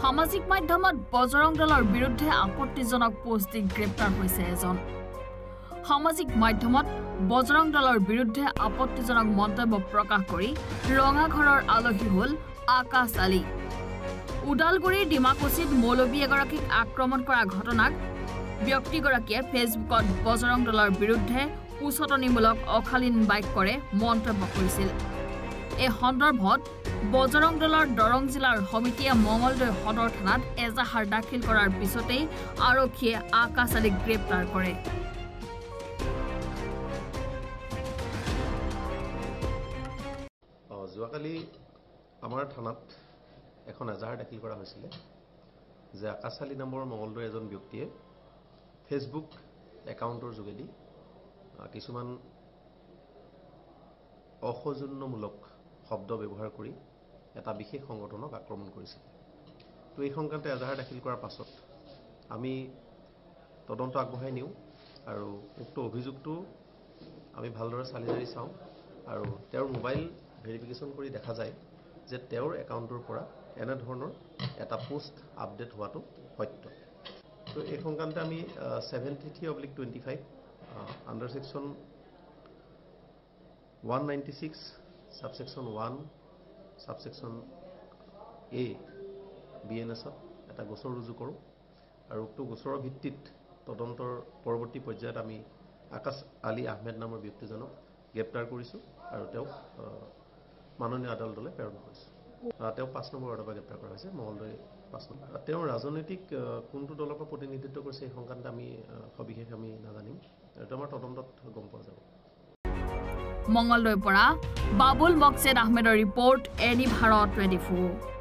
সামাজিক মাধ্যমত বজৰং দলৰ বিৰুদ্ধে আপত্তিজনক পোষ্ট দি গ্ৰেপ্তাৰ হৈছে এজন সামাজিক মাধ্যমত বজৰং দলৰ বিৰুদ্ধে আপত্তিজনক মন্তব্য প্ৰকাশ কৰি ৰঙাঘৰৰ আলহী হ'ল আকাশ আলী উদালগুৰিৰ ডিমাকুছিত মৌলবী এগৰাকীক আক্ৰমণ কৰা ঘটনাক ব্যক্তিগৰাকীয়ে ফেচবুকত বজৰং দলৰ বিৰুদ্ধে উচতনিমূলক অশালীন বাক্যৰে মন্তব্য কৰিছিল এই সন্দৰ্ভত বজৰং দলৰ দৰং জিলাৰ সমিতিয়ে মঙলদৈ সদৰ থানাত এজাহাৰ দাখিল কৰাৰ পিছতেই আৰক্ষীয়ে আকাশ আলীক গ্ৰেপ্তাৰ কৰে যোৱাকালি আমাৰ থানাত এখন এজাহাৰ দাখিল কৰা হৈছিল যে আকাশ আলী নামৰ মঙলদৈৰ এজন ব্যক্তিয়ে ফেচবুক একাউণ্টৰ যোগেদি কিছুমান অসৌজন্যমূলক শব্দ ব্যৱহাৰ কৰি এটা বিশেষ সংগঠনক আক্ৰমণ কৰিছিল তো এই সংক্ৰান্তে এজাহাৰ দাখিল কৰাৰ পাছত আমি তদন্ত আগবঢ়াই নিওঁ আৰু উক্ত অভিযোগটো আমি ভালদৰে চালি জাৰি চাওঁ আৰু তেওঁৰ মোবাইল ভেৰিফিকেশ্যন কৰি দেখা যায় যে তেওঁৰ একাউণ্টৰ পৰা এনে ধৰণৰ এটা পোষ্ট আপডেট হোৱাটো সত্য তো এই সংক্ৰান্তে আমি 73/25 আণ্ডাৰ ছেকশ্যন 196 সাবসেকশন 1 সাবসেকশন এ বিএনএছত এটা গোচৰ ৰুজু কৰোঁ আৰু উক্ত গোচৰৰ ভিত্তিত তদন্তৰ পৰৱৰ্তী পৰ্যায়ত আমি আকাশ আলী আহমেদ নামৰ ব্যক্তিজনক গ্ৰেপ্তাৰ কৰিছোঁ আৰু তেওঁক মাননীয় আদালতলৈ প্ৰেৰণ কৰিছোঁ তেওঁ 5 নম্বৰ ৱাৰ্ডৰ পৰা গ্ৰেপ্তাৰ কৰা হৈছে মঙলদৈ 5 নম্বৰ তেওঁ ৰাজনৈতিক কোনটো দলৰ পৰা প্ৰতিনিধিত্ব কৰিছে এই সংক্ৰান্তে আমি সবিশেষ আমি নাজানিম এইটো আমাৰ তদন্তত গম পোৱা যাব মঙলদৈৰ পৰা বাবুল মকছেদ আহমেদৰ ৰিপৰ্ট এনি ভাৰত 24